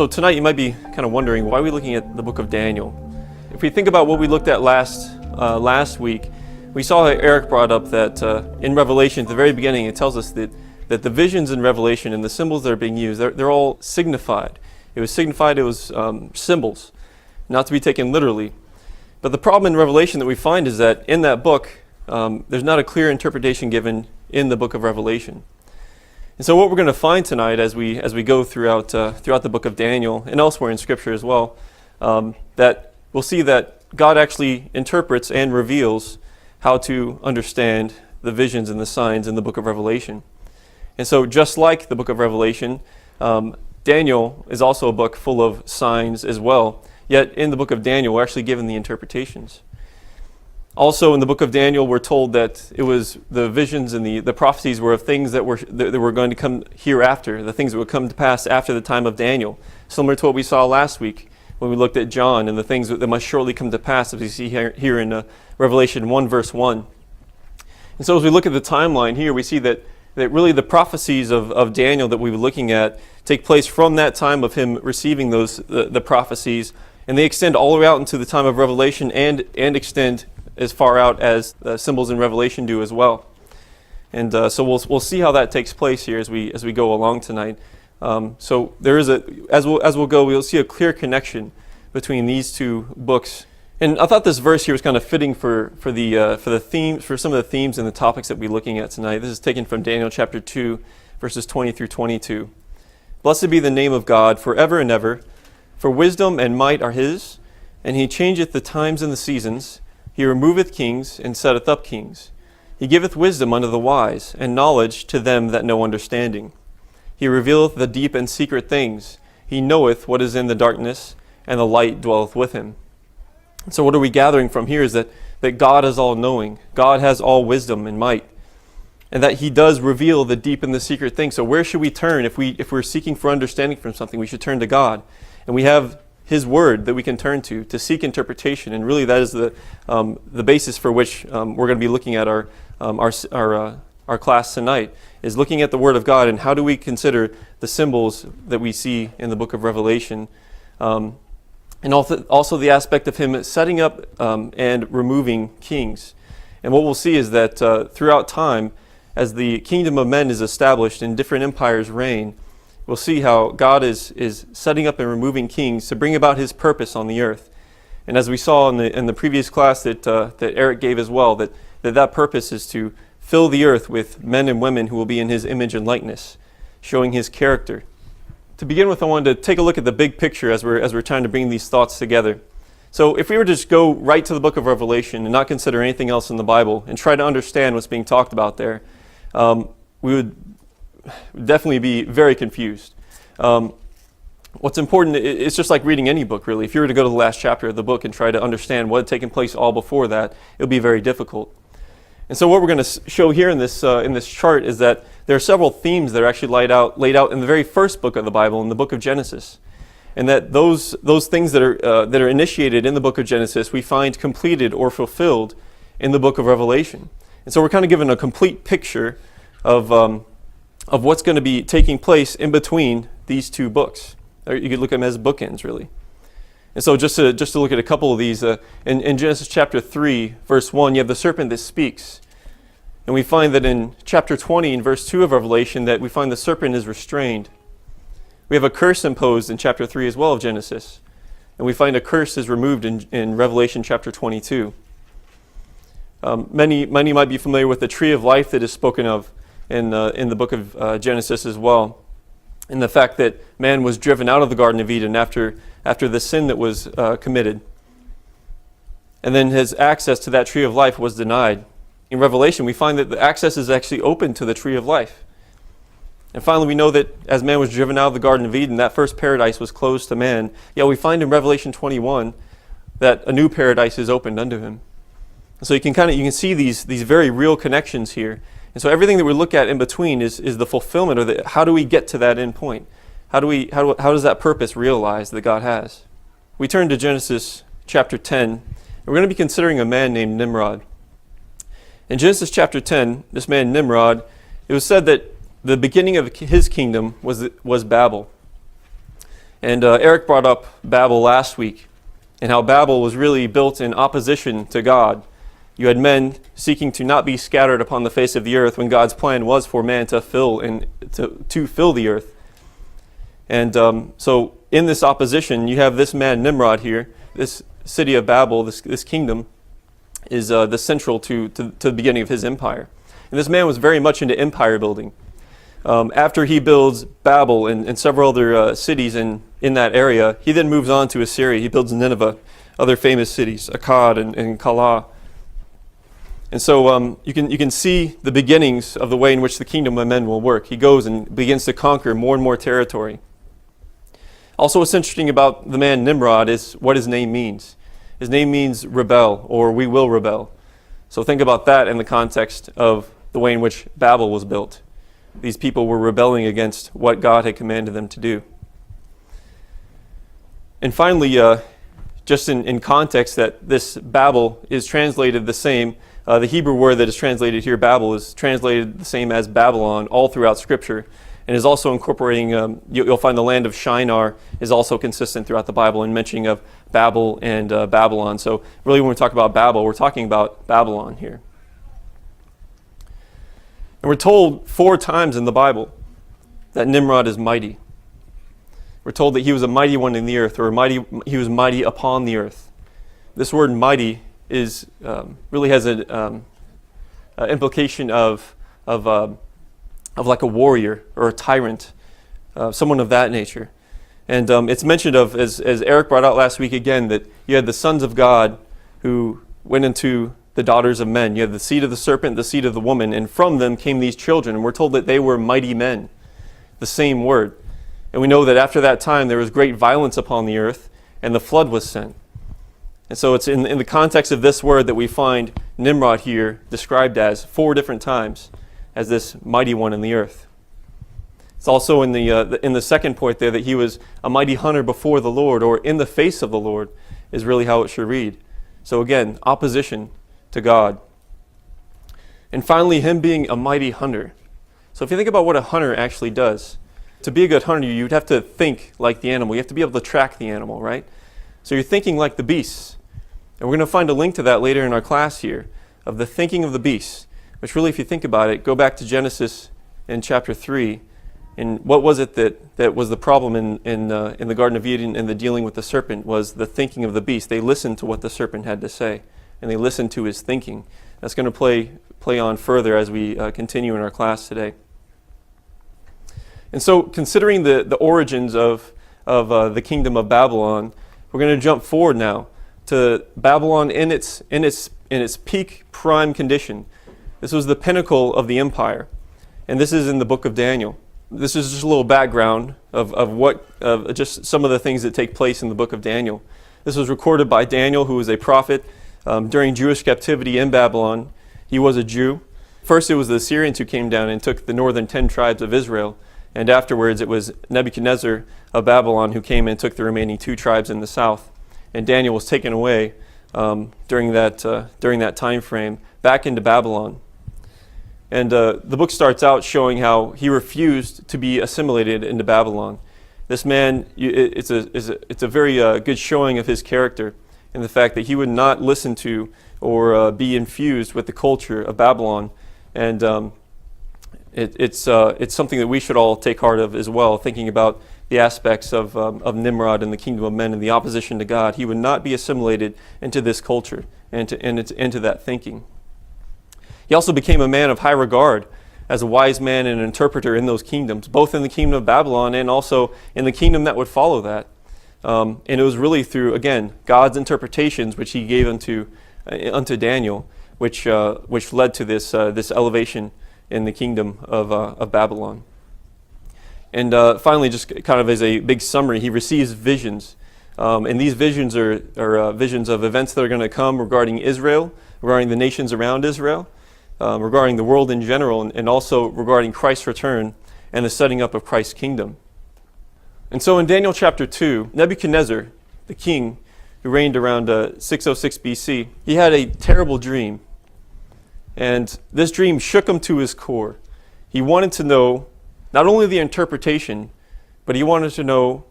So tonight you might be kind of wondering, why are we looking at the book of Daniel? If we think about what we looked at last week, we saw how Eric brought up that in Revelation, at the very beginning, it tells us that the visions in Revelation and the symbols that are being used, they're all signified. It was symbols, not to be taken literally. But the problem in Revelation that we find is that in that book, there's not a clear interpretation given in the book of Revelation. And so what we're going to find tonight as we go throughout the book of Daniel and elsewhere in Scripture as well, that we'll see that God actually interprets and reveals how to understand the visions and the signs in the book of Revelation. And so just like the book of Revelation, Daniel is also a book full of signs as well. Yet in the book of Daniel, we're actually given the interpretations. Also in the book of Daniel, we're told that it was the visions and the prophecies were of things that were going to come hereafter, the things that would come to pass after the time of Daniel, similar to what we saw last week when we looked at John and the things that must shortly come to pass, as we see here in Revelation 1 verse 1. And so as we look at the timeline here, we see that really the prophecies of Daniel that we were looking at take place from that time of him receiving the prophecies, and they extend all the way out into the time of Revelation and extend as far out as the symbols in Revelation do as well. And so we'll see how that takes place here as we go along tonight. So there is as we'll go, we'll see a clear connection between these two books. And I thought this verse here was kind of fitting for some of the themes and the topics that we're looking at tonight. This is taken from Daniel chapter 2, verses 20 through 22. Blessed be the name of God forever and ever, for wisdom and might are his, and he changeth the times and the seasons. He removeth kings and setteth up kings. He giveth wisdom unto the wise, and knowledge to them that know understanding. He revealeth the deep and secret things. He knoweth what is in the darkness, and the light dwelleth with him. So what are we gathering from here is that God is all-knowing. God has all wisdom and might, and that he does reveal the deep and the secret things. So where should we turn if we're seeking for understanding from something? We should turn to God. And we have his word that we can turn to seek interpretation, and really that is the basis for which we're going to be looking at our class tonight, is looking at the word of God and how do we consider the symbols that we see in the book of Revelation, and also the aspect of him setting up and removing kings. And what we'll see is that throughout time, as the kingdom of men is established and different empires reign, we'll see how God is setting up and removing kings to bring about his purpose on the earth. And as we saw in the previous class that Eric gave as well, that purpose is to fill the earth with men and women who will be in his image and likeness, showing his character. To begin with, I wanted to take a look at the big picture as we're trying to bring these thoughts together. So if we were to just go right to the book of Revelation and not consider anything else in the Bible and try to understand what's being talked about there, we would definitely be very confused. What's important, it's just like reading any book, really. If you were to go to the last chapter of the book and try to understand what had taken place all before that, it would be very difficult. And so what we're going to show here in this chart is that there are several themes that are actually laid out in the very first book of the Bible, in the book of Genesis. And that those things that are initiated in the book of Genesis, we find completed or fulfilled in the book of Revelation. And so we're kind of given a complete picture of what's going to be taking place in between these two books. Or you could look at them as bookends, really. And so just to look at a couple of these, in Genesis chapter 3, verse 1, you have the serpent that speaks. And we find that in chapter 20, in verse 2 of Revelation, that we find the serpent is restrained. We have a curse imposed in chapter 3 as well of Genesis. And we find a curse is removed in Revelation chapter 22. Many might be familiar with the tree of life that is spoken of in the book of Genesis as well, and the fact that man was driven out of the Garden of Eden after the sin that was committed, and then his access to that tree of life was denied. In Revelation, we find that the access is actually open to the tree of life. And finally, we know that as man was driven out of the Garden of Eden, that first paradise was closed to man. Yet we find in Revelation 21 that a new paradise is opened unto him. And so you can see these very real connections here. And so everything that we look at in between is the fulfillment, or how do we get to that end point? How does that purpose realize that God has? We turn to Genesis chapter 10, and we're going to be considering a man named Nimrod. In Genesis chapter 10, this man Nimrod, it was said that the beginning of his kingdom was Babel. And Eric brought up Babel last week, and how Babel was really built in opposition to God. You had men seeking to not be scattered upon the face of the earth when God's plan was for man to fill the earth. And so in this opposition, you have this man Nimrod here. This city of Babel, this kingdom, is the central to the beginning of his empire. And this man was very much into empire building. After he builds Babel and several other cities in that area, he then moves on to Assyria. He builds Nineveh, other famous cities, Akkad and Calah. And so you can see the beginnings of the way in which the kingdom of men will work. He goes and begins to conquer more and more territory. Also, what's interesting about the man Nimrod is what his name means. His name means rebel, or we will rebel. So think about that in the context of the way in which Babel was built. These people were rebelling against what God had commanded them to do. And finally, just in context that this Babel is translated the same, the Hebrew word that is translated here, Babel, is translated the same as Babylon all throughout Scripture, and is also incorporating, you'll find the land of Shinar is also consistent throughout the Bible in mentioning of Babel and Babylon. So really when we talk about Babel, we're talking about Babylon here. And we're told 4 times in the Bible that Nimrod is mighty. We're told that he was a mighty one in the earth, or he was mighty upon the earth. This word mighty is really has an implication of like a warrior or a tyrant, someone of that nature. And it's mentioned of, as Eric brought out last week again, that you had the sons of God who went into the daughters of men. You had the seed of the serpent, the seed of the woman, and from them came these children. And we're told that they were mighty men, the same word. And we know that after that time there was great violence upon the earth, and the flood was sent. And so it's in the context of this word that we find Nimrod here described as 4 different times as this mighty one in the earth. It's also in the second point there that he was a mighty hunter before the Lord, or in the face of the Lord, is really how it should read. So again, opposition to God. And finally, him being a mighty hunter. So if you think about what a hunter actually does, to be a good hunter, you'd have to think like the animal. You have to be able to track the animal, right? So you're thinking like the beasts. And we're going to find a link to that later in our class here, of the thinking of the beasts, which really, if you think about it, go back to Genesis in chapter 3, and what was it that was the problem in the Garden of Eden and the dealing with the serpent was the thinking of the beast. They listened to what the serpent had to say, and they listened to his thinking. That's going to play on further as we continue in our class today. And so, considering the origins of the kingdom of Babylon, we're going to jump forward now to Babylon in its peak prime condition. This was the pinnacle of the empire, and this is in the book of Daniel. This is just a little background of just some of the things that take place in the book of Daniel. This was recorded by Daniel, who was a prophet during Jewish captivity in Babylon. He was a Jew. First it was the Assyrians who came down and took the northern 10 tribes of Israel, and afterwards it was Nebuchadnezzar of Babylon who came and took the remaining 2 tribes in the south. And Daniel was taken away during that time frame back into Babylon. And the book starts out showing how he refused to be assimilated into Babylon. This man, it's a very good showing of his character in the fact that he would not listen to or be infused with the culture of Babylon. And it's something that we should all take heart of as well, thinking about the aspects of Nimrod and the kingdom of men and the opposition to God. He would not be assimilated into this culture and into that thinking. He also became a man of high regard as a wise man and an interpreter in those kingdoms, both in the kingdom of Babylon and also in the kingdom that would follow that. And it was really through, again, God's interpretations which he gave unto Daniel, which led to this elevation in the kingdom of Babylon. And finally, just kind of as a big summary, he receives visions. And these visions are visions of events that are going to come regarding Israel, regarding the nations around Israel, regarding the world in general, and also regarding Christ's return and the setting up of Christ's kingdom. And so in Daniel chapter 2, Nebuchadnezzar, the king who reigned around 606 BC, he had a terrible dream. And this dream shook him to his core. He wanted to know not only the interpretation, but he wanted to know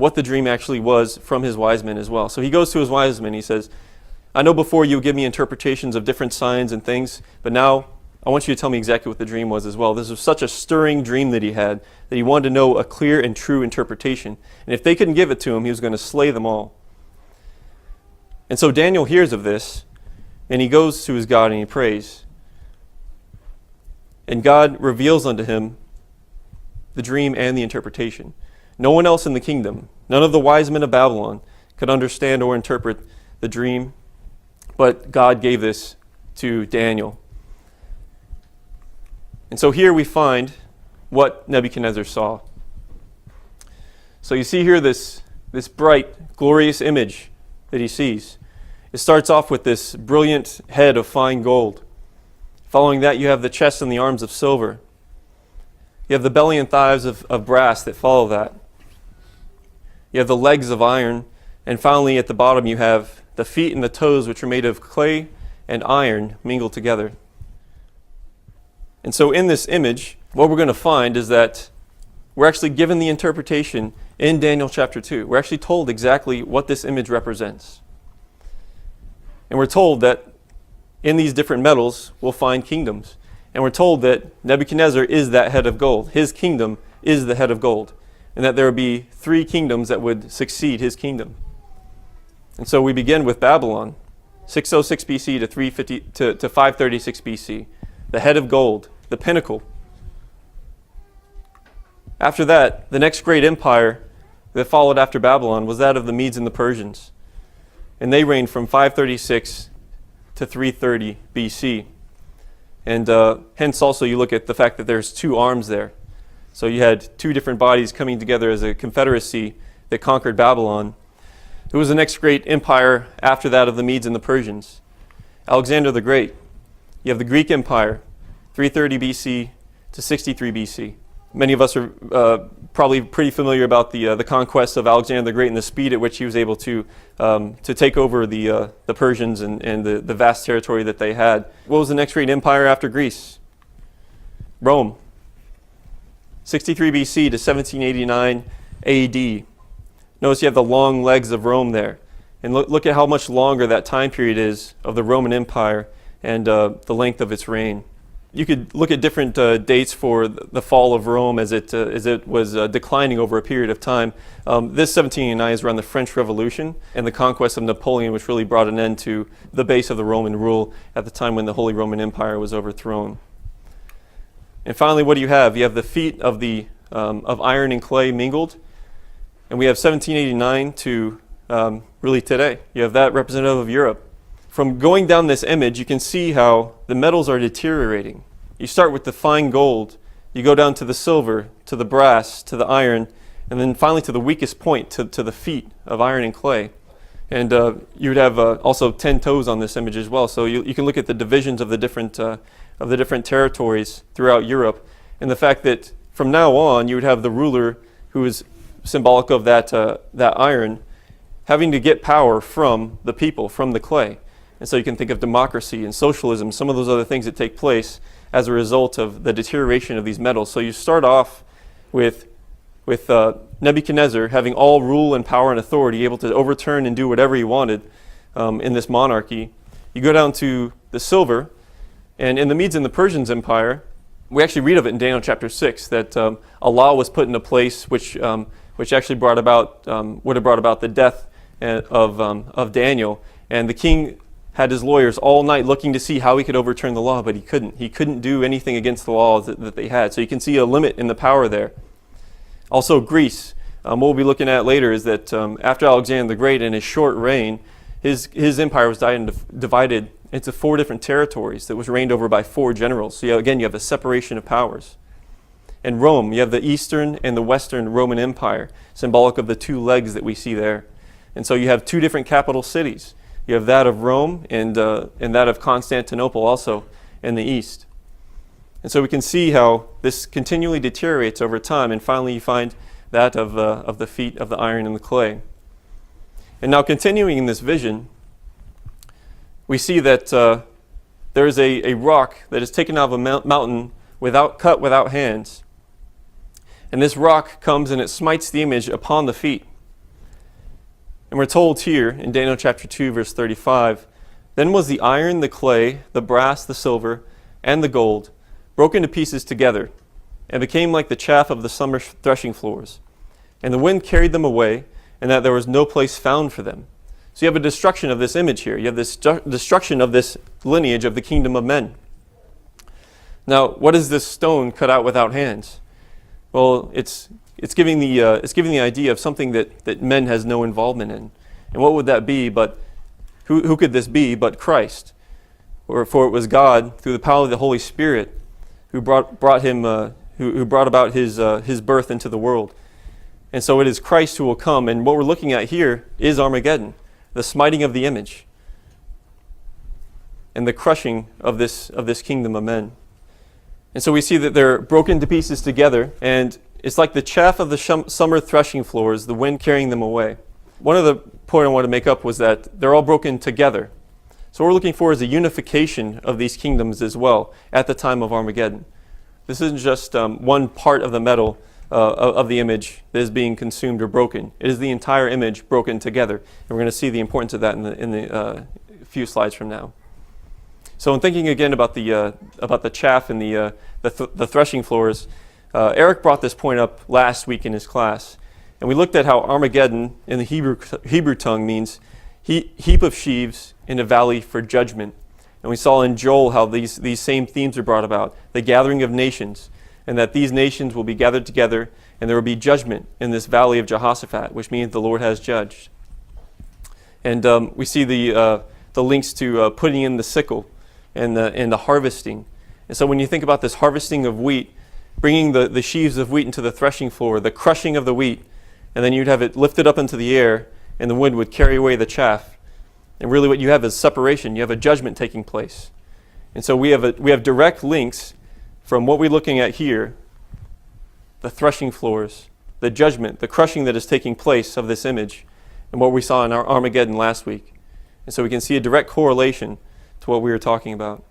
what the dream actually was from his wise men as well. So he goes to his wise men. He says, I know before you give me interpretations of different signs and things, but now I want you to tell me exactly what the dream was as well. This was such a stirring dream that he had, that he wanted to know a clear and true interpretation. And if they couldn't give it to him, he was going to slay them all. And so Daniel hears of this, and he goes to his God and he prays. And God reveals unto him the dream and the interpretation. No one else in the kingdom, none of the wise men of Babylon, could understand or interpret the dream, but God gave this to Daniel. And so here we find what Nebuchadnezzar saw. So you see here this bright, glorious image that he sees. It starts off with this brilliant head of fine gold. Following that, you have the chest and the arms of silver. You have the belly and thighs of brass that follow that. You have the legs of iron. And finally, at the bottom, you have the feet and the toes, which are made of clay and iron mingled together. And so in this image, what we're going to find is that we're actually given the interpretation in Daniel chapter 2. We're actually told exactly what this image represents. And we're told that in these different metals, we'll find kingdoms. And we're told that Nebuchadnezzar is that head of gold. His kingdom is the head of gold. And that there would be 3 kingdoms that would succeed his kingdom. And so we begin with Babylon, 606 BC to 536 BC. The head of gold, the pinnacle. After that, the next great empire that followed after Babylon was that of the Medes and the Persians. And they reigned from 536 to 330 BC. And hence also you look at the fact that there's 2 arms there. So you had 2 different bodies coming together as a confederacy that conquered Babylon. Who was the next great empire after that of the Medes and the Persians? Alexander the Great. You have the Greek Empire, 330 BC to 63 BC. Many of us are probably pretty familiar about the conquest of Alexander the Great and the speed at which he was able to take over the Persians and the vast territory that they had. What was the next great empire after Greece? Rome, 63 BC to 1789 AD. Notice you have the long legs of Rome there. And look at how much longer that time period is of the Roman Empire and the length of its reign. You could look at different dates for the fall of Rome as it was declining over a period of time. This 1789 is around the French Revolution and the conquest of Napoleon, which really brought an end to the base of the Roman rule at the time when the Holy Roman Empire was overthrown. And finally, what do you have? You have the feet of iron and clay mingled. And we have 1789 to really today. You have that representative of Europe. From going down this image, you can see how the metals are deteriorating. You start with the fine gold, you go down to the silver, to the brass, to the iron, and then finally to the weakest point, to the feet of iron and clay. And you would have also 10 toes on this image as well. So you can look at the divisions of the different territories throughout Europe, and the fact that from now on you would have the ruler who is symbolic of that iron, having to get power from the people, from the clay. And so you can think of democracy and socialism, some of those other things that take place as a result of the deterioration of these metals. So you start off with Nebuchadnezzar having all rule and power and authority, able to overturn and do whatever he wanted in this monarchy. You go down to the silver, and in the Medes and the Persians Empire, we actually read of it in Daniel chapter 6, that a law was put into place which actually would have brought about the death of Daniel. And the king had his lawyers all night looking to see how he could overturn the law, but he couldn't. He couldn't do anything against the laws that they had. So you can see a limit in the power there. Also Greece. What we'll be looking at later is that after Alexander the Great, in his short reign, his empire was divided into 4 different territories that was reigned over by 4 generals. So again, you have a separation of powers. In Rome, you have the Eastern and the Western Roman Empire, symbolic of the 2 legs that we see there. And so you have 2 different capital cities. You have that of Rome and that of Constantinople also in the east. And so we can see how this continually deteriorates over time, and finally you find that of the feet of the iron and the clay. And now continuing in this vision, we see that there is a rock that is taken out of a mountain cut without hands. And this rock comes and it smites the image upon the feet. And we're told here in Daniel chapter 2, verse 35, "Then was the iron, the clay, the brass, the silver, and the gold broken to pieces together, and became like the chaff of the summer threshing floors. And the wind carried them away, and that there was no place found for them." So you have a destruction of this image here. You have this destruction of this lineage of the kingdom of men. Now, what is this stone cut out without hands? Well, it's giving the idea of something that men has no involvement in. And what would that be? But who could this be but Christ? For it was God, through the power of the Holy Spirit, who brought about his birth into the world. And so it is Christ who will come. And what we're looking at here is Armageddon, the smiting of the image, and the crushing of this kingdom of men. And so we see that they're broken to pieces together, and it's like the chaff of the summer threshing floors, the wind carrying them away. One of the point I want to make up was that they're all broken together. So what we're looking for is a unification of these kingdoms as well at the time of Armageddon. This isn't just one part of the metal of the image that is being consumed or broken. It is the entire image broken together. And we're going to see the importance of that in the few slides from now. So in thinking again about the chaff and the threshing floors, Eric brought this point up last week in his class. And we looked at how Armageddon in the Hebrew tongue means heap of sheaves in a valley for judgment. And we saw in Joel how these same themes are brought about, the gathering of nations, and that these nations will be gathered together, and there will be judgment in this valley of Jehoshaphat, which means the Lord has judged. And we see the links to putting in the sickle and the harvesting. And so when you think about this harvesting of wheat, bringing the sheaves of wheat into the threshing floor, the crushing of the wheat, and then you'd have it lifted up into the air, and the wind would carry away the chaff. And really what you have is separation. You have a judgment taking place. And so we have direct links from what we're looking at here, the threshing floors, the judgment, the crushing that is taking place of this image, and what we saw in our Armageddon last week. And so we can see a direct correlation to what we were talking about.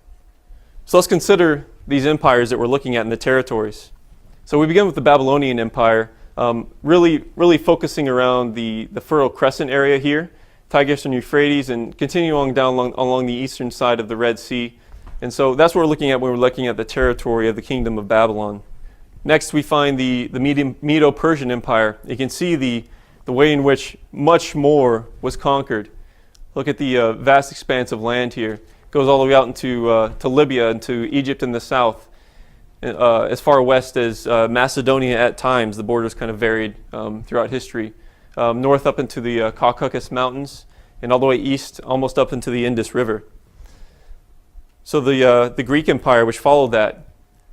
So let's consider these empires that we're looking at in the territories. So we begin with the Babylonian Empire, really focusing around the Fertile Crescent area here, Tigris and Euphrates, and continuing along the eastern side of the Red Sea. And so that's what we're looking at when we're looking at the territory of the kingdom of Babylon. Next, we find the Medo-Persian Empire. You can see the way in which much more was conquered. Look at the vast expanse of land here. It goes all the way out into to Libya and to Egypt in the south, as far west as Macedonia at times. The borders kind of varied throughout history. North up into the Caucasus Mountains, and all the way east, almost up into the Indus River. So the Greek Empire, which followed that,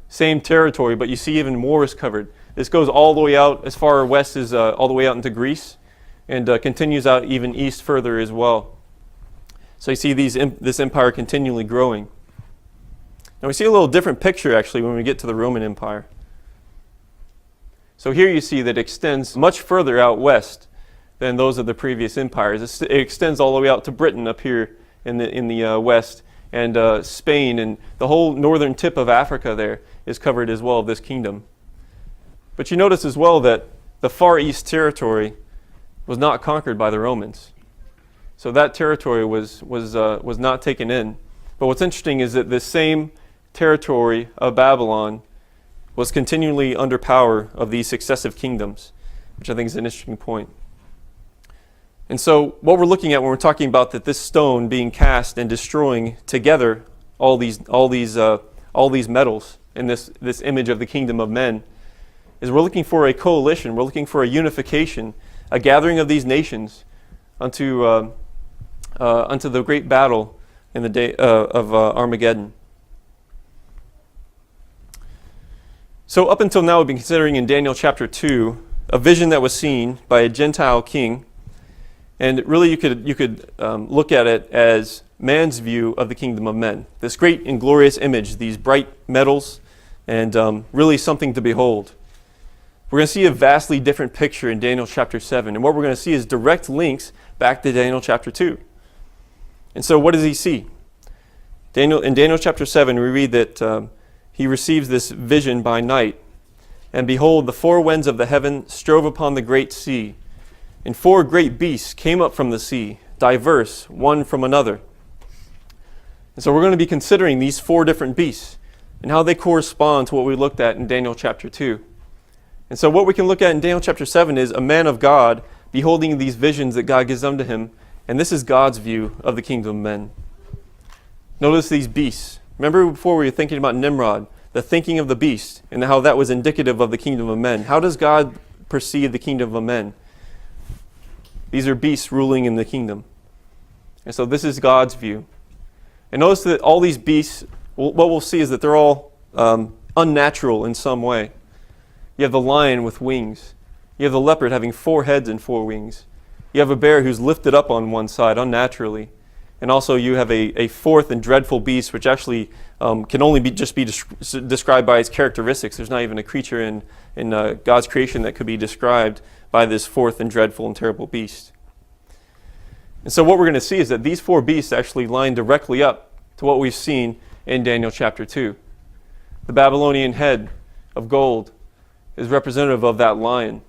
same territory, but you see even more is covered. This goes all the way out, as far west as all the way out into Greece, and continues out even east further as well. So you see this empire continually growing. Now we see a little different picture actually when we get to the Roman Empire. So here you see that it extends much further out west than those of the previous empires. It extends all the way out to Britain up here in the west, and Spain, and the whole northern tip of Africa there is covered as well of this kingdom. But you notice as well that the Far East territory was not conquered by the Romans. So that territory was not taken in. But what's interesting is that this same territory of Babylon was continually under power of these successive kingdoms, which I think is an interesting point. And so what we're looking at when we're talking about that this stone being cast and destroying together all these metals in this image of the kingdom of men is we're looking for a coalition, we're looking for a unification, a gathering of these nations unto the great battle in the day of Armageddon. So up until now, we've been considering in Daniel chapter 2 a vision that was seen by a Gentile king, and really you could look at it as man's view of the kingdom of men. This great and glorious image, these bright metals, and really something to behold. We're going to see a vastly different picture in Daniel chapter 7, and what we're going to see is direct links back to Daniel chapter 2. And so what does he see? In Daniel chapter 7, we read that he receives this vision by night. And behold, the four winds of the heaven strove upon the great sea. And 4 great beasts came up from the sea, diverse, one from another. And so we're going to be considering these 4 different beasts and how they correspond to what we looked at in Daniel chapter 2. And so what we can look at in Daniel chapter 7 is a man of God beholding these visions that God gives unto him. And this is God's view of the kingdom of men. Notice these beasts. Remember before we were thinking about Nimrod, the thinking of the beast, and how that was indicative of the kingdom of men. How does God perceive the kingdom of men? These are beasts ruling in the kingdom. And so this is God's view. And notice that all these beasts, what we'll see is that they're all unnatural in some way. You have the lion with wings. You have the leopard having 4 heads and 4 wings. You have a bear who's lifted up on one side unnaturally. And also you have a 4th and dreadful beast, which actually can only be described by its characteristics. There's not even a creature in God's creation that could be described by this 4th and dreadful and terrible beast. And so what we're going to see is that these 4 beasts actually line directly up to what we've seen in Daniel chapter 2. The Babylonian head of gold is representative of that lion.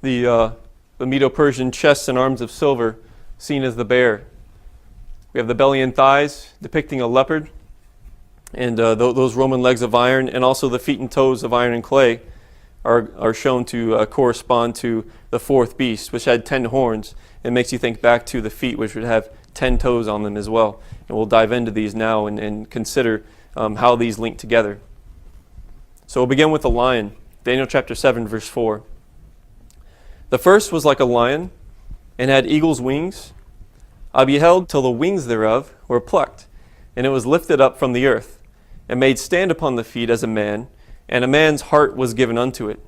The Medo-Persian chests and arms of silver seen as the bear. We have the belly and thighs depicting a leopard, and those Roman legs of iron, and also the feet and toes of iron and clay are shown to correspond to the 4th beast, which had 10 horns. It makes you think back to the feet, which would have 10 toes on them as well. And we'll dive into these now and consider how these link together. So we'll begin with the lion, Daniel chapter 7, verse 4. The first was like a lion, and had eagle's wings. I beheld till the wings thereof were plucked, and it was lifted up from the earth, and made stand upon the feet as a man, and a man's heart was given unto it.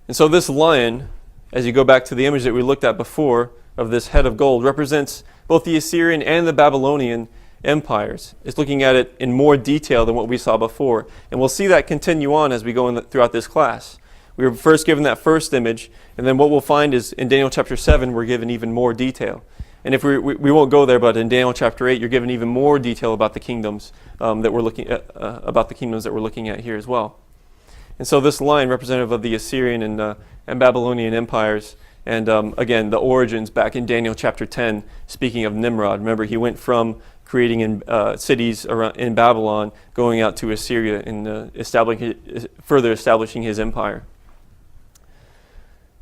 And so this lion, as you go back to the image that we looked at before of this head of gold, represents both the Assyrian and the Babylonian empires. It's looking at it in more detail than what we saw before. And we'll see that continue on as we go throughout this class. We were first given that first image, and then what we'll find is in Daniel chapter 7, we're given even more detail. And if we won't go there, but in Daniel chapter 8, you're given even more detail about the kingdoms that we're looking at, here as well. And so this line, representative of the Assyrian and Babylonian empires, and again, the origins back in Daniel chapter 10, speaking of Nimrod. Remember, he went from creating cities in Babylon, going out to Assyria and further establishing his empire.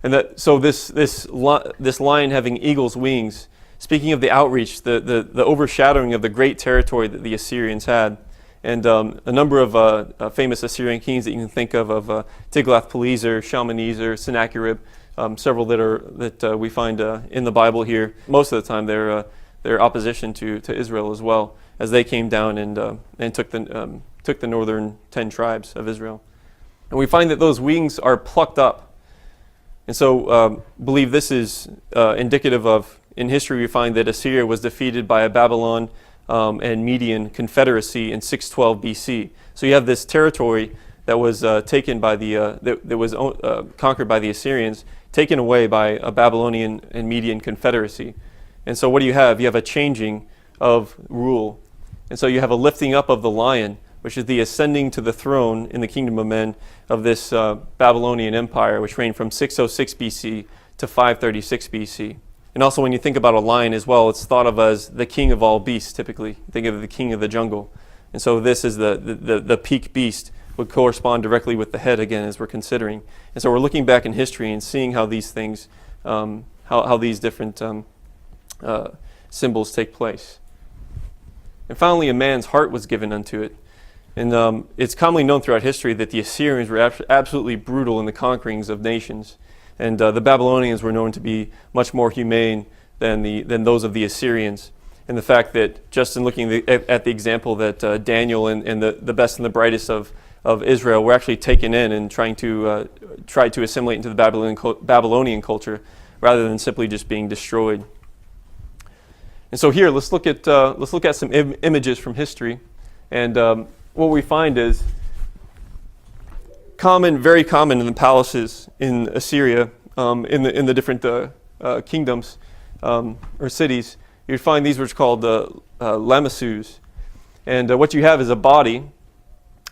And so this lion having eagle's wings, speaking of the outreach, the overshadowing of the great territory that the Assyrians had. And a number of famous Assyrian kings that you can think of Tiglath-Pileser, Shalmaneser, Sennacherib, several that we find in the Bible here. Most of the time they're opposition to Israel as well, as they came down and took the northern 10 tribes of Israel. And we find that those wings are plucked up. And so believe this is indicative of, in history we find that Assyria was defeated by a Babylon and Median confederacy in 612 BC. So you have this territory that was taken by that was conquered by the Assyrians, taken away by a Babylonian and Median confederacy. And so what do you have? You have a changing of rule. And so you have a lifting up of the lion, which is the ascending to the throne in the kingdom of men of this Babylonian empire, which reigned from 606 BC to 536 BC. And also when you think about a lion as well, it's thought of as the king of all beasts typically. Think of the king of the jungle. And so this is the peak beast would correspond directly with the head again as we're considering. And so we're looking back in history and seeing how these things, how these different symbols take place. And finally, a man's heart was given unto it. And it's commonly known throughout history that the Assyrians were absolutely brutal in the conquerings of nations. And the Babylonians were known to be much more humane than those of the Assyrians. And the fact that just in looking at the example that Daniel and the best and the brightest of Israel were actually taken in and try to assimilate into the Babylonian culture rather than simply just being destroyed. And so here, let's look at some images from history. And what we find is very common in the palaces in Assyria, in the different kingdoms or cities. You'd find these were called lamassus. And what you have is a body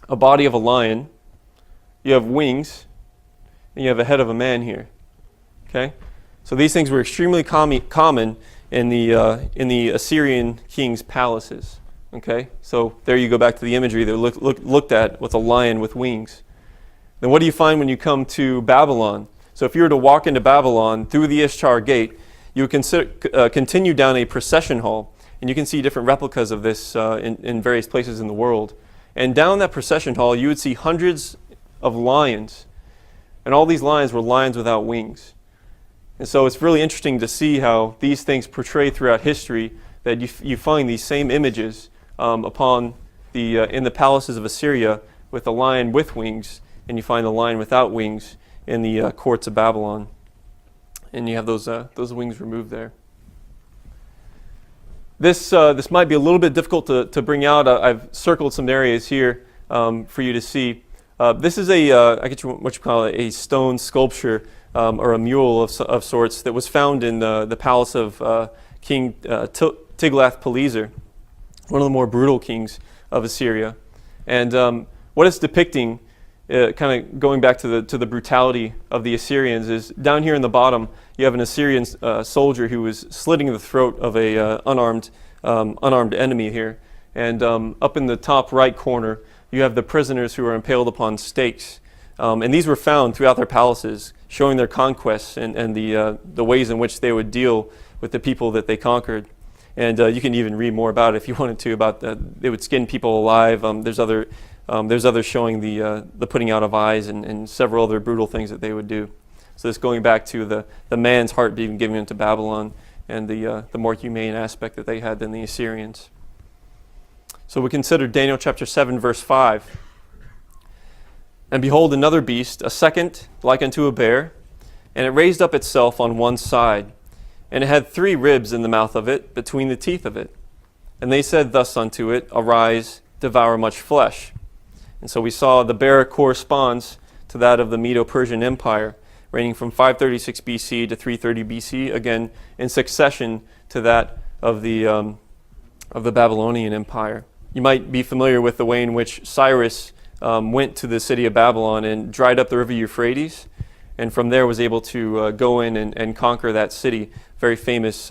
of a lion. You have wings, and you have a head of a man here. Okay, so these things were extremely common in the Assyrian king's palaces. Okay, so there you go back to the imagery that looked at with a lion with wings. Then what do you find when you come to Babylon? So if you were to walk into Babylon through the Ishtar gate, you would continue down a procession hall, and you can see different replicas of this in various places in the world. And down that procession hall, you would see hundreds of lions, and all these lions were lions without wings. And so it's really interesting to see how these things portray throughout history, that you find these same images in the palaces of Assyria with the lion with wings, and you find the lion without wings in the courts of Babylon. And you have those wings removed there. This might be a little bit difficult to bring out. I've circled some areas here for you to see. This is what you call a stone sculpture or a mule of sorts that was found in the palace of King Tiglath-Pileser, one of the more brutal kings of Assyria. And what it's depicting, kind of going back to the brutality of the Assyrians, is down here in the bottom you have an Assyrian soldier who was slitting the throat of a unarmed enemy here, and up in the top right corner you have the prisoners who are impaled upon stakes, and these were found throughout their palaces, showing their conquests and the ways in which they would deal with the people that they conquered. And you can even read more about it if you wanted to, about they would skin people alive. There's others showing the putting out of eyes and several other brutal things that they would do. So this going back to the man's heart being given into Babylon, and the more humane aspect that they had than the Assyrians. So we consider Daniel chapter 7, verse 5. And behold, another beast, a second, like unto a bear, and it raised up itself on one side, and it had 3 ribs in the mouth of it, between the teeth of it. And they said thus unto it, Arise, devour much flesh. And so we saw the bear corresponds to that of the Medo-Persian Empire, reigning from 536 BC to 330 BC, again in succession to that of the Babylonian Empire. You might be familiar with the way in which Cyrus went to the city of Babylon and dried up the river Euphrates, and from there was able to go in and conquer that city. Very famous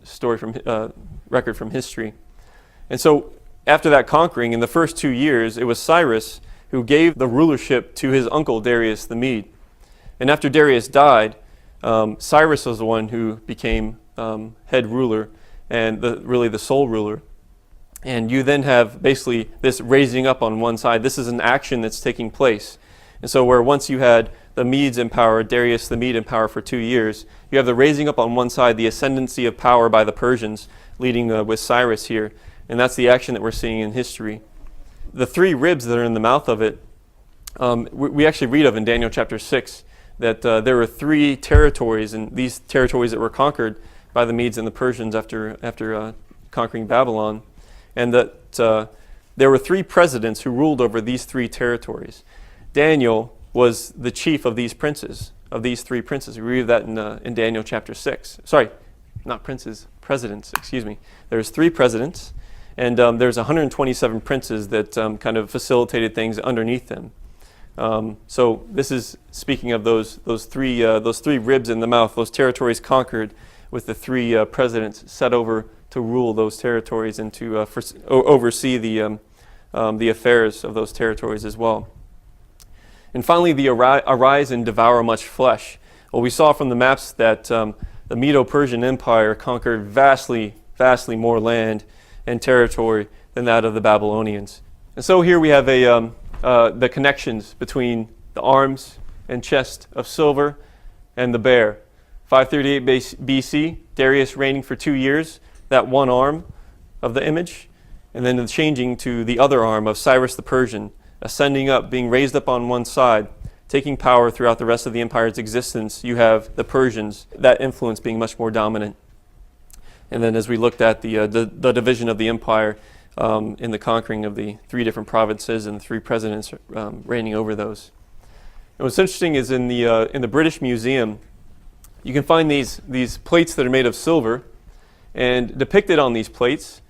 story from record from history. And so after that conquering, in the first 2 years, it was Cyrus who gave the rulership to his uncle Darius the Mede. And after Darius died, Cyrus was the one who became head ruler and really the sole ruler. And you then have basically this raising up on one side. This is an action that's taking place. And so where once you had the Medes in power, Darius the Mede in power for 2 years, you have the raising up on one side, the ascendancy of power by the Persians, leading with Cyrus here. And that's the action that we're seeing in history. The 3 ribs that are in the mouth of it, we actually read of in Daniel chapter 6, that there were 3 territories, and these territories that were conquered by the Medes and the Persians after conquering Babylon. And that there were 3 presidents who ruled over these 3 territories. Daniel was the chief of these princes, of these 3 princes. We read that in Daniel chapter 6. Sorry, not princes, presidents, excuse me. There's 3 presidents, and there's 127 princes that kind of facilitated things underneath them. So this is speaking of those 3 ribs in the mouth, those territories conquered, with the 3 presidents set over to rule those territories and to oversee the affairs of those territories as well. And finally, the arise and devour much flesh. Well, we saw from the maps that the Medo-Persian Empire conquered vastly more land and territory than that of the Babylonians. And so here we have the connections between the arms and chest of silver and the bear. 538 BC, Darius reigning for 2 years, that one arm of the image, and then the changing to the other arm of Cyrus the Persian, ascending up, being raised up on one side, taking power throughout the rest of the empire's existence. You have the Persians, that influence being much more dominant. And then as we looked at the division of the empire in the conquering of the 3 different provinces and 3 presidents reigning over those. And what's interesting is in the British Museum, you can find these plates that are made of silver, and depicted on these plates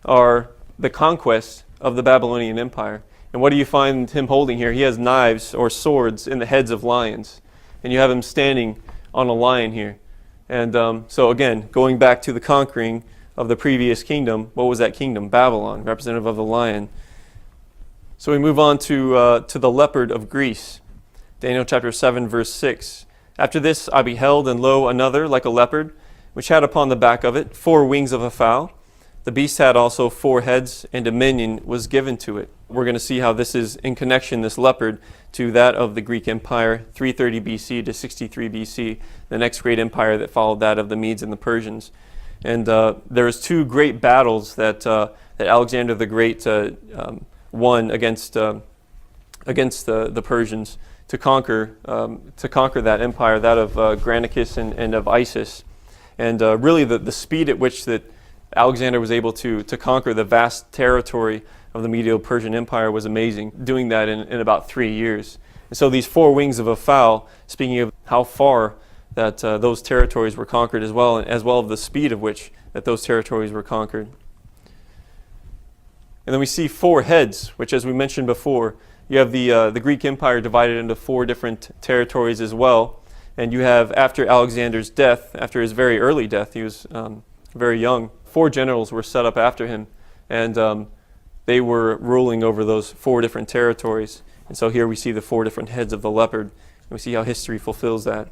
are the conquest of the Babylonian Empire. And what do you find him holding here? He has knives or swords in the heads of lions. And you have him standing on a lion here. And so again, going back to the conquering of the previous kingdom, what was that kingdom? Babylon, representative of the lion. So we move on to the leopard of Greece. Daniel chapter 7, verse 6. After this I beheld, and lo, another like a leopard, which had upon the back of it 4 wings of a fowl. The beast had also 4 heads, and dominion was given to it. We're going to see how this is in connection, this leopard, to that of the Greek Empire, 330 BC to 63 BC, the next great empire that followed that of the Medes and the Persians. And there was 2 great battles that Alexander the Great won against the Persians to conquer that empire, that of Granicus and of Isis. And really the speed at which that Alexander was able to conquer the vast territory of the Medo-Persian Empire was amazing, doing that in about 3 years. And so these 4 wings of a fowl, speaking of how far that those territories were conquered, as well as the speed of which that those territories were conquered. And then we see 4 heads, which, as we mentioned before, you have the Greek Empire divided into 4 different territories as well. And you have, after Alexander's death, after his very early death, he was very young, 4 generals were set up after him, and they were ruling over those 4 different territories. And so here we see the 4 different heads of the leopard, and we see how history fulfills that.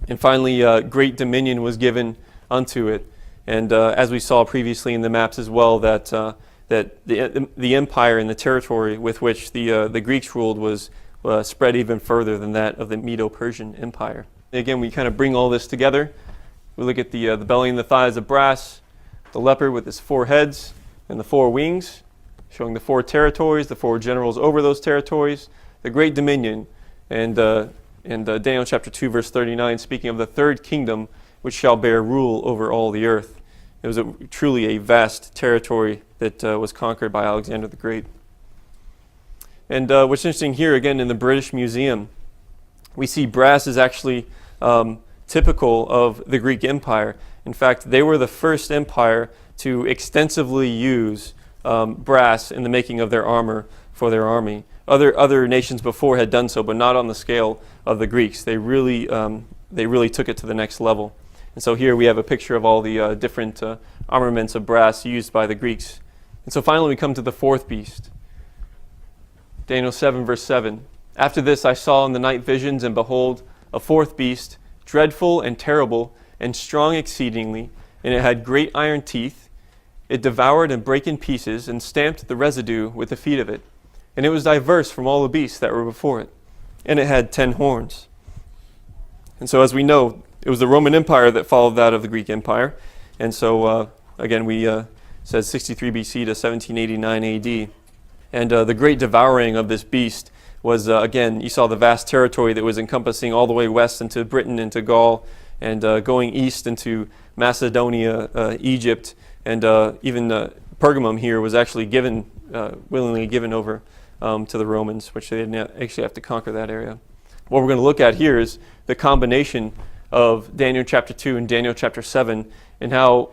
And finally, great dominion was given unto it. And as we saw previously in the maps as well, that the empire and the territory with which the Greeks ruled was spread even further than that of the Medo-Persian Empire. And again, we kind of bring all this together. We look at the belly and the thighs of brass, the leopard with its 4 heads and the 4 wings, showing the 4 territories, the 4 generals over those territories, the great dominion, and Daniel chapter 2, verse 39, speaking of the 3rd kingdom, which shall bear rule over all the earth. It was truly a vast territory that was conquered by Alexander the Great. And what's interesting here, again, in the British Museum, we see brass is actually typical of the Greek Empire. In fact, they were the first empire to extensively use brass in the making of their armor for their army. Other nations before had done so, but not on the scale of the Greeks. They really took it to the next level. And so here we have a picture of all the different armaments of brass used by the Greeks. And so finally we come to the 4th beast. Daniel 7, verse 7. After this I saw in the night visions, and behold, a 4th beast, dreadful and terrible, and strong exceedingly, and it had great iron teeth. It devoured and brake in pieces, and stamped the residue with the feet of it. And it was diverse from all the beasts that were before it. And it had 10 horns. And so as we know, it was the Roman Empire that followed that of the Greek Empire. And so, again, we says 63 BC to 1789 AD. And the great devouring of this beast was, again, you saw the vast territory that was encompassing all the way west into Britain, into Gaul, and going east into Macedonia, Egypt, and even Pergamum here was actually willingly given over to the Romans, which they didn't actually have to conquer that area. What we're going to look at here is the combination of Daniel chapter 2 and Daniel chapter 7, and how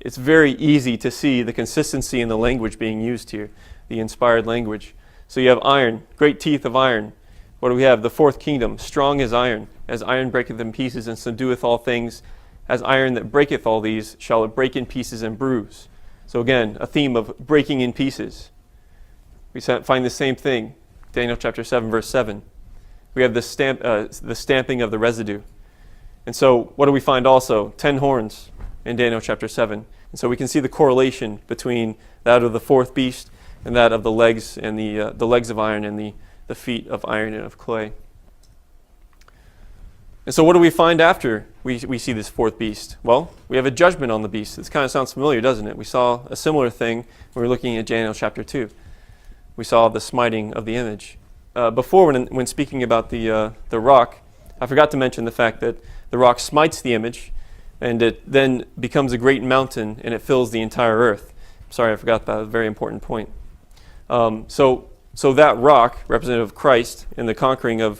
it's very easy to see the consistency in the language being used here, the inspired language. So you have iron, great teeth of iron. What do we have? The 4th kingdom, strong as iron breaketh in pieces and subdueth all things. As iron that breaketh all these, shall it break in pieces and bruise. So again, a theme of breaking in pieces. We find the same thing, Daniel chapter 7, verse 7. We have the stamping of the residue. And so what do we find also? 10 horns in Daniel chapter 7. And so we can see the correlation between that of the 4th beast and that of the legs and the legs of iron and the feet of iron and of clay. And so what do we find after we see this 4th beast? Well, we have a judgment on the beast. This kind of sounds familiar, doesn't it? We saw a similar thing when we were looking at Daniel chapter 2. We saw the smiting of the image. Before, when speaking about the rock, I forgot to mention the fact that the rock smites the image, and it then becomes a great mountain, and it fills the entire earth. Sorry, I forgot that. A very important point. So that rock, representative of Christ, in the conquering in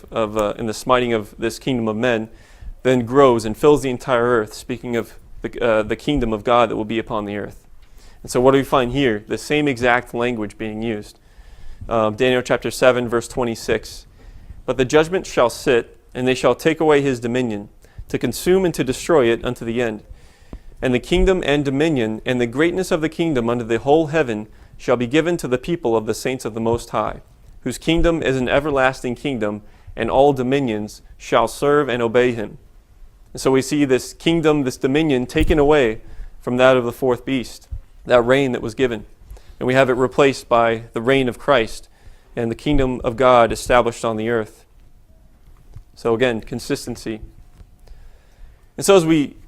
the smiting of this kingdom of men, then grows and fills the entire earth, speaking of the kingdom of God that will be upon the earth. And so what do we find here? The same exact language being used. Daniel chapter 7, verse 26. But the judgment shall sit, and they shall take away his dominion, to consume and to destroy it unto the end. And the kingdom and dominion and the greatness of the kingdom under the whole heaven shall be given to the people of the saints of the Most High, whose kingdom is an everlasting kingdom, and all dominions shall serve and obey him. And so we see this kingdom, this dominion taken away from that of the fourth beast, that reign that was given. And we have it replaced by the reign of Christ and the kingdom of God established on the earth. So again, consistency. And so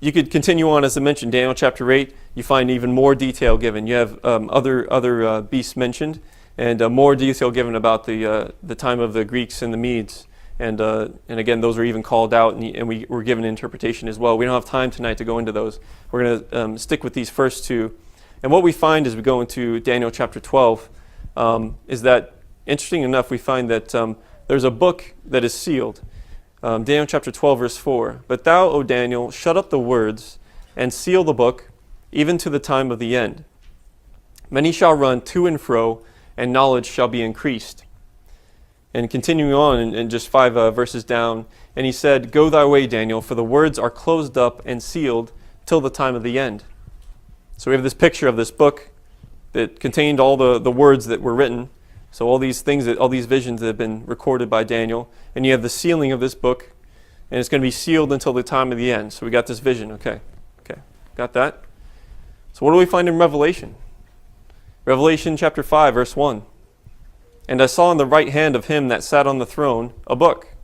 you could continue on, as I mentioned, Daniel chapter 8, you find even more detail given. You have other beasts mentioned, and more detail given about the time of the Greeks and the Medes. And again, those are even called out, and we were given interpretation as well. We don't have time tonight to go into those. We're going to stick with these first two. And what we find as we go into Daniel chapter 12 is that, interesting enough, we find that there's a book that is sealed. Daniel chapter 12, verse 4. But thou, O Daniel, shut up the words and seal the book, even to the time of the end. Many shall run to and fro, and knowledge shall be increased. And continuing on in just 5 verses down, and he said, Go thy way, Daniel, for the words are closed up and sealed till the time of the end. So we have this picture of this book that contained all the words that were written. So all these things, all these visions that have been recorded by Daniel, and you have the sealing of this book, and it's going to be sealed until the time of the end. So we got this vision. Okay, got that. So what do we find in Revelation? Revelation chapter 5, verse 1. And I saw in the right hand of him that sat on the throne a book,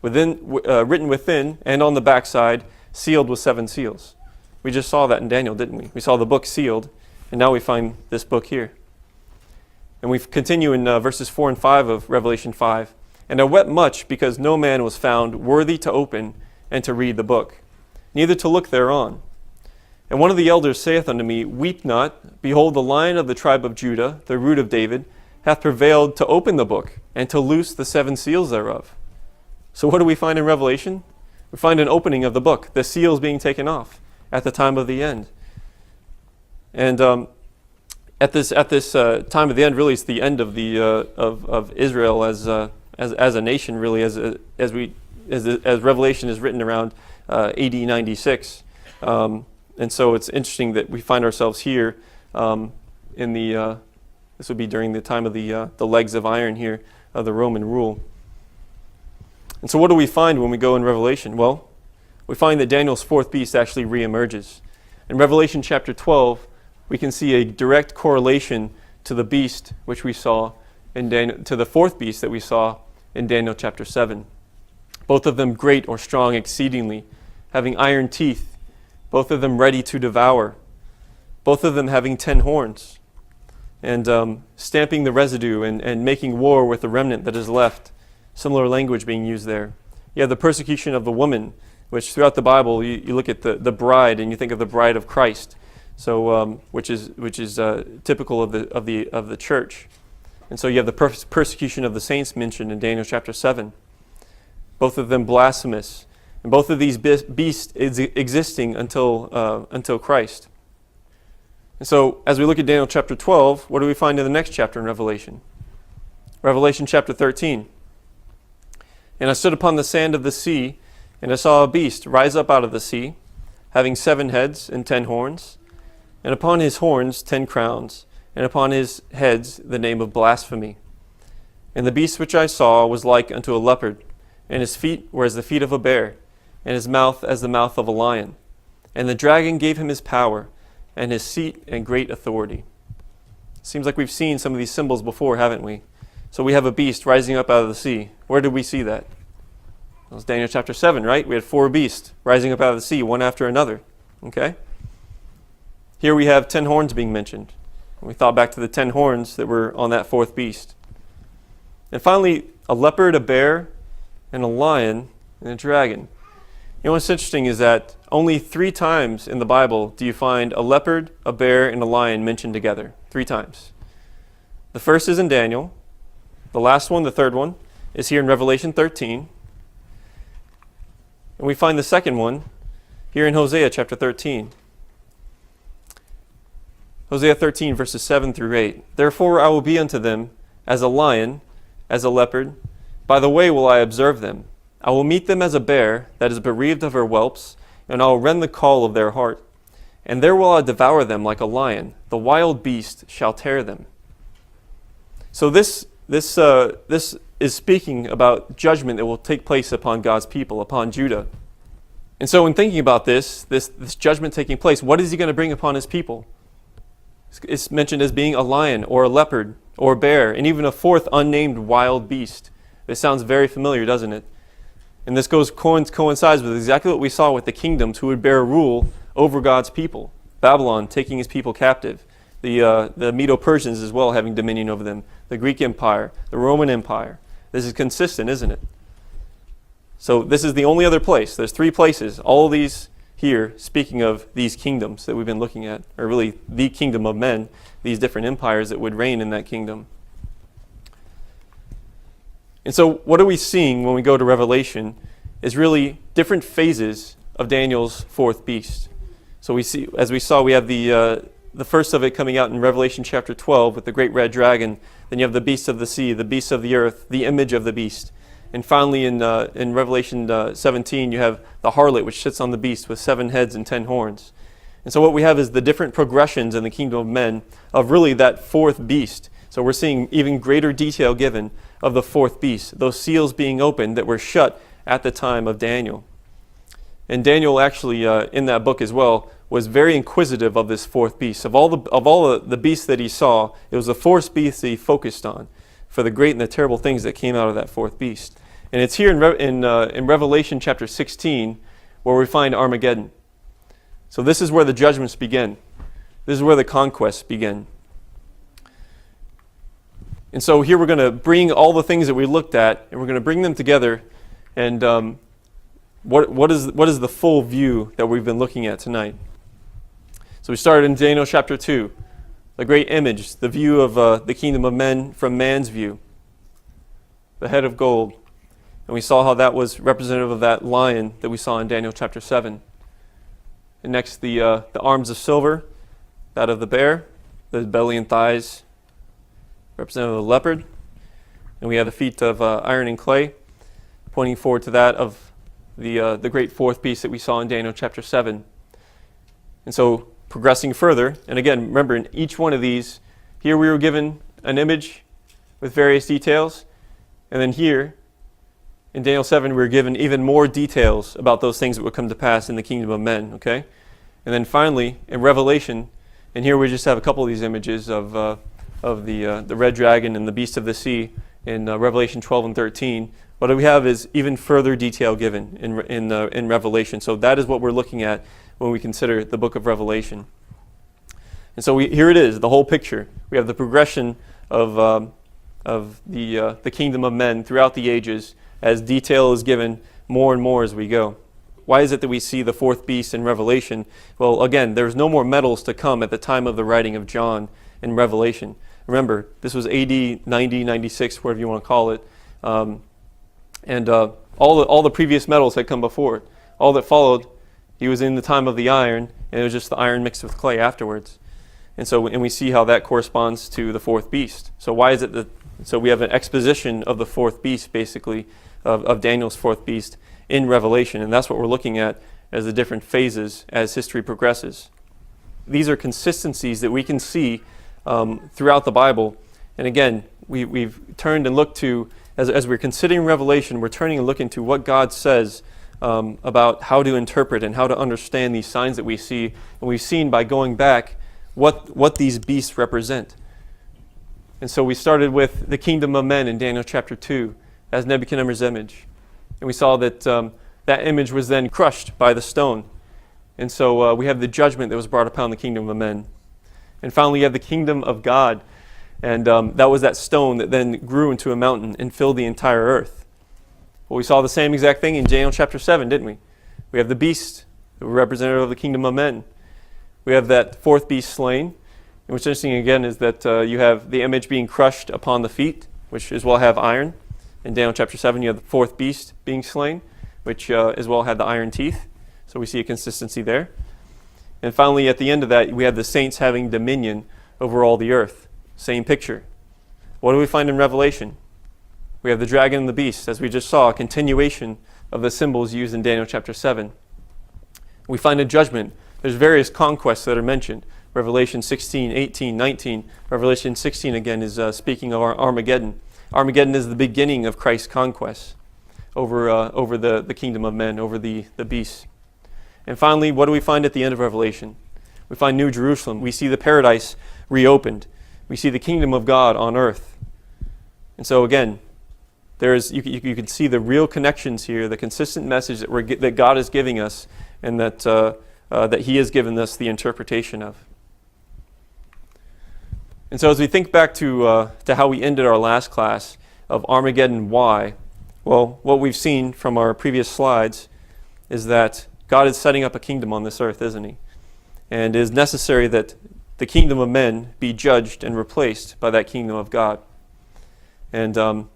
written within and on the backside, sealed with 7 seals. We just saw that in Daniel, didn't we? We saw the book sealed, and now we find this book here. And we continue in verses 4 and 5 of Revelation 5. And I wept much because no man was found worthy to open and to read the book, neither to look thereon. And one of the elders saith unto me, Weep not, behold, the Lion of the tribe of Judah, the root of David, hath prevailed to open the book and to loose the 7 seals thereof. So what do we find in Revelation? We find an opening of the book, the seals being taken off at the time of the end. And at this time of the end, really, it's the end of the of Israel as a nation, really, as Revelation is written around AD 96, and so it's interesting that we find ourselves here in the. This would be during the time of the legs of iron here of the Roman rule. And so, what do we find when we go in Revelation? Well, we find that Daniel's fourth beast actually reemerges. In Revelation chapter 12. We can see a direct correlation to the beast which we saw in Daniel, to the fourth beast that we saw in Daniel chapter 7. Both of them great or strong exceedingly, having iron teeth, both of them ready to devour, both of them having 10 horns, and stamping the residue and making war with the remnant that is left. Similar language being used there. You have the persecution of the woman, which throughout the Bible you look at the bride and you think of the bride of Christ. So, which is typical of the church, and so you have the persecution of the saints mentioned in Daniel chapter 7. Both of them blasphemous, and both of these beasts existing until Christ. And so, as we look at Daniel chapter 12, what do we find in the next chapter in Revelation? Revelation chapter 13. And I stood upon the sand of the sea, and I saw a beast rise up out of the sea, having 7 heads and 10 horns. And upon his horns 10 crowns, and upon his heads the name of blasphemy. And the beast which I saw was like unto a leopard, and his feet were as the feet of a bear, and his mouth as the mouth of a lion. And the dragon gave him his power, and his seat and great authority. Seems like we've seen some of these symbols before, haven't we? So we have a beast rising up out of the sea. Where did we see that? It was Daniel chapter 7, right? We had 4 beasts rising up out of the sea, one after another. Okay? Here we have 10 horns being mentioned. We thought back to the 10 horns that were on that fourth beast. And finally, a leopard, a bear, and a lion, and a dragon. You know what's interesting is that only 3 times in the Bible do you find a leopard, a bear, and a lion mentioned together. 3 times. The first is in Daniel. The last one, the third one, is here in Revelation 13. And we find the second one here in Hosea chapter 13. Hosea 13, verses 7 through 8. Therefore I will be unto them as a lion, as a leopard. By the way will I observe them, I will meet them as a bear that is bereaved of her whelps, and I will rend the caul of their heart. And there will I devour them like a lion. The wild beast shall tear them. So this is speaking about judgment that will take place upon God's people, upon Judah. And so in thinking about this judgment taking place, what is he going to bring upon his people? It's mentioned as being a lion or a leopard or a bear, and even a fourth unnamed wild beast. This sounds very familiar, doesn't it? And this coincides with exactly what we saw with the kingdoms who would bear rule over God's people. Babylon taking his people captive. The Medo-Persians as well having dominion over them. The Greek Empire. The Roman Empire. This is consistent, isn't it? So this is the only other place. There's 3 places. All of these here speaking of these kingdoms that we've been looking at, or really the kingdom of men, these different empires that would reign in that kingdom. And so what are we seeing when we go to Revelation is really different phases of Daniel's 4th beast. So we see, as we saw, we have the first of it coming out in Revelation chapter 12 with the great red dragon. Then you have the beast of the sea, the beast of the earth, the image of the beast. And finally in Revelation 17 you have the harlot which sits on the beast with 7 heads and 10 horns. And so what we have is the different progressions in the kingdom of men of really that 4th beast. So we're seeing even greater detail given of the 4th beast, those seals being opened that were shut at the time of Daniel. And Daniel actually, in that book as well, was very inquisitive of this 4th beast. Of all the beasts that he saw, it was the 4th beast that he focused on for the great and the terrible things that came out of that 4th beast. And it's here in Revelation chapter 16 where we find Armageddon. So this is where the judgments begin. This is where the conquests begin. And so here we're going to bring all the things that we looked at, and we're going to bring them together. And what is the full view that we've been looking at tonight? So we started in Daniel chapter 2, the great image, the view of the kingdom of men from man's view, the head of gold. And we saw how that was representative of that lion that we saw in Daniel chapter 7. And next, the arms of silver, that of the bear, the belly and thighs, representative of the leopard. And we have the feet of iron and clay, pointing forward to that of the great 4th beast that we saw in Daniel chapter 7. And so progressing further, and again, remember in each one of these, here we were given an image with various details, and then here in Daniel 7 we were given even more details about those things that would come to pass in the kingdom of men, okay? And then finally in Revelation, and here we just have a couple of these images of the red dragon and the beast of the sea in Revelation 12 and 13. What we have is even further detail given in Revelation. So that is what we're looking at when we consider the book of Revelation. And so here it is, the whole picture. We have the progression of the kingdom of men throughout the ages as detail is given more and more as we go. Why is it that we see the 4th beast in Revelation? Well, again, there's no more metals to come at the time of the writing of John in Revelation. Remember, this was AD 90, 96, whatever you want to call it. And all the previous metals had come before it. All that followed, he was in the time of the iron, and it was just the iron mixed with clay afterwards. And we see how that corresponds to the 4th beast. So why is it so we have an exposition of the 4th beast, basically, of Daniel's 4th beast in Revelation, and that's what we're looking at as the different phases as history progresses. These are consistencies that we can see throughout the Bible. And again, we've turned and looked to, as we're considering Revelation, we're turning and looking to what God says about how to interpret and how to understand these signs that we see. And we've seen by going back what these beasts represent. And so we started with the kingdom of men in Daniel chapter 2 as Nebuchadnezzar's image. And we saw that that image was then crushed by the stone. And so we have the judgment that was brought upon the kingdom of men. And finally, you have the kingdom of God. And that was that stone that then grew into a mountain and filled the entire earth. Well, we saw the same exact thing in Daniel chapter 7, didn't we? We have the beast, the representative of the kingdom of men. We have that 4th beast slain. And what's interesting again is that you have the image being crushed upon the feet, which as well have iron. In Daniel chapter 7, you have the 4th beast being slain, which as well had the iron teeth. So we see a consistency there. And finally, at the end of that, we have the saints having dominion over all the earth. Same picture. What do we find in Revelation? We have the dragon and the beast, as we just saw, a continuation of the symbols used in Daniel chapter 7. We find a judgment. There's various conquests that are mentioned. Revelation 16, 18, 19. Revelation 16 again is speaking of Armageddon. Armageddon is the beginning of Christ's conquest over the kingdom of men, over the beast. And finally, what do we find at the end of Revelation? We find New Jerusalem. We see the paradise reopened. We see the kingdom of God on earth. And so again, you can see the real connections here, the consistent message that God is giving us, and that He has given us the interpretation of. And so as we think back to how we ended our last class of Armageddon, why? Well, what we've seen from our previous slides is that God is setting up a kingdom on this earth, isn't He? And it is necessary that the kingdom of men be judged and replaced by that kingdom of God. And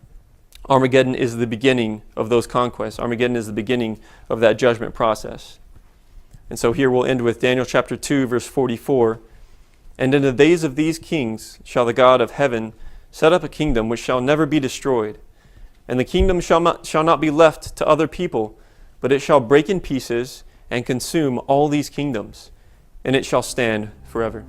Armageddon is the beginning of those conquests. Armageddon is the beginning of that judgment process. And so here we'll end with Daniel chapter 2, verse 44. And in the days of these kings shall the God of heaven set up a kingdom which shall never be destroyed. And the kingdom shall not be left to other people, but it shall break in pieces and consume all these kingdoms, and it shall stand forever.